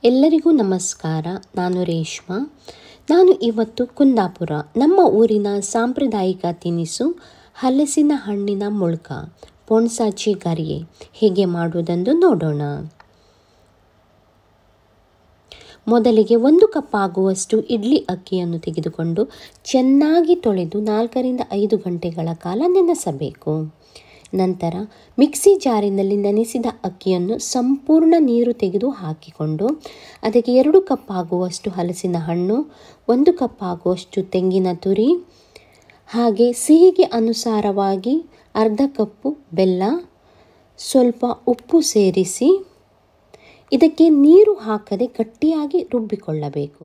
ಎಲ್ಲರಿಗೂ ನಮಸ್ಕಾರ. ನಾನು ರೇಷ್ಮಾ. ನಾನು ಇವತ್ತು ಕುಂದಾಪುರ ನಮ್ಮ ಊರಿನ ಸಾಂಪ್ರದಾಯಿಕ ತಿನಿಸು ಹಲಸಿನ ಹಣ್ಣಿನ ಮುಳ್ಕ ಪೊಣ್ಸಾಚಿ ಗರಿಯೆ ಹೇಗೆ ಮಾಡುವುದೆಂದು ನೋಡೋಣ. ಮೊದಲಿಗೆ 1 ಕಪ್ ಆಗುವಷ್ಟು ಇಡ್ಲಿ ಅಕ್ಕಿಯನ್ನು ತೆಗೆದುಕೊಂಡು ಚೆನ್ನಾಗಿ ತೊಳೆದು 4 ರಿಂದ 5 ಗಂಟೆಗಳ ಕಾಲ ನೆನೆಸಬೇಕು. ನಂತರ ಮಿಕ್ಸಿ ಜಾರಿನಲ್ಲಿ ನೆನೆಸಿದ ಅಕ್ಕಿಯನ್ನು ಸಂಪೂರ್ಣ ನೀರು ತೆಗೆದು ಹಾಕಿಕೊಂಡು ಅದಕ್ಕೆ 2 ಕಪ್ ಆಗುವಷ್ಟು ಹಲಸಿನ ಹಣ್ಣು, 1 ಕಪ್ ಆಗುವಷ್ಟು ತೆಂಗಿನ ತುರಿ, ಹಾಗೆ ಸಿಹಿಗೆ ಅನುಸಾರವಾಗಿ ಅರ್ಧ ಕಪ್ಪು ಬೆಲ್ಲ, ಸ್ವಲ್ಪ ಉಪ್ಪು ಸೇರಿಸಿ ಇದಕ್ಕೆ ನೀರು ಹಾಕದೆ ಗಟ್ಟಿಯಾಗಿ ರುಬ್ಬಿಕೊಳ್ಳಬೇಕು.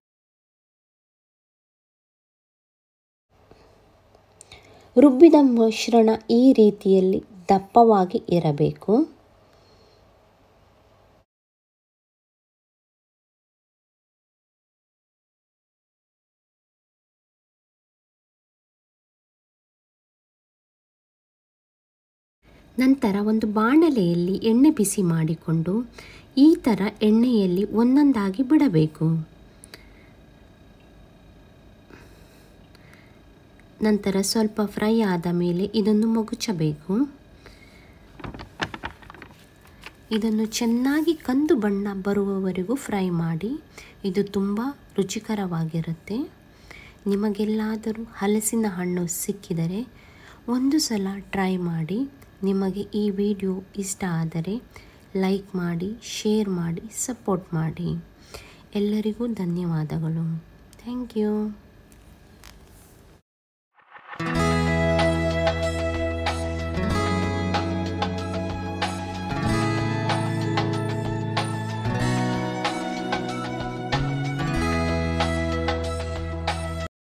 ರುಬ್ಬಿದ ಮಿಶ್ರಣ ಈ ರೀತಿಯಲ್ಲಿ ದಪ್ಪವಾಗಿ ಇರಬೇಕು. ನಂತರ ಒಂದು ಬಾಣಲೆಯಲ್ಲಿ ಎಣ್ಣೆ ಬಿಸಿ ಮಾಡಿಕೊಂಡು ಈ ಥರ ಎಣ್ಣೆಯಲ್ಲಿ ಒಂದೊಂದಾಗಿ ಬಿಡಬೇಕು. ನಂತರ ಸ್ವಲ್ಪ ಫ್ರೈ ಆದ ಮೇಲೆ ಇದನ್ನು ಮಗುಚಬೇಕು. ಇದನ್ನು ಚೆನ್ನಾಗಿ ಕಂದು ಬಣ್ಣ ಬರುವವರೆಗೂ ಫ್ರೈ ಮಾಡಿ. ಇದು ತುಂಬ ರುಚಿಕರವಾಗಿರುತ್ತೆ. ನಿಮಗೆಲ್ಲಾದರೂ ಹಲಸಿನ ಹಣ್ಣು ಸಿಕ್ಕಿದರೆ ಒಂದು ಸಲ ಟ್ರೈ ಮಾಡಿ. ನಿಮಗೆ ಈ ವಿಡಿಯೋ ಇಷ್ಟ ಆದರೆ ಲೈಕ್ ಮಾಡಿ, ಶೇರ್ ಮಾಡಿ, ಸಪೋರ್ಟ್ ಮಾಡಿ. ಎಲ್ಲರಿಗೂ ಧನ್ಯವಾದಗಳು. Thank you.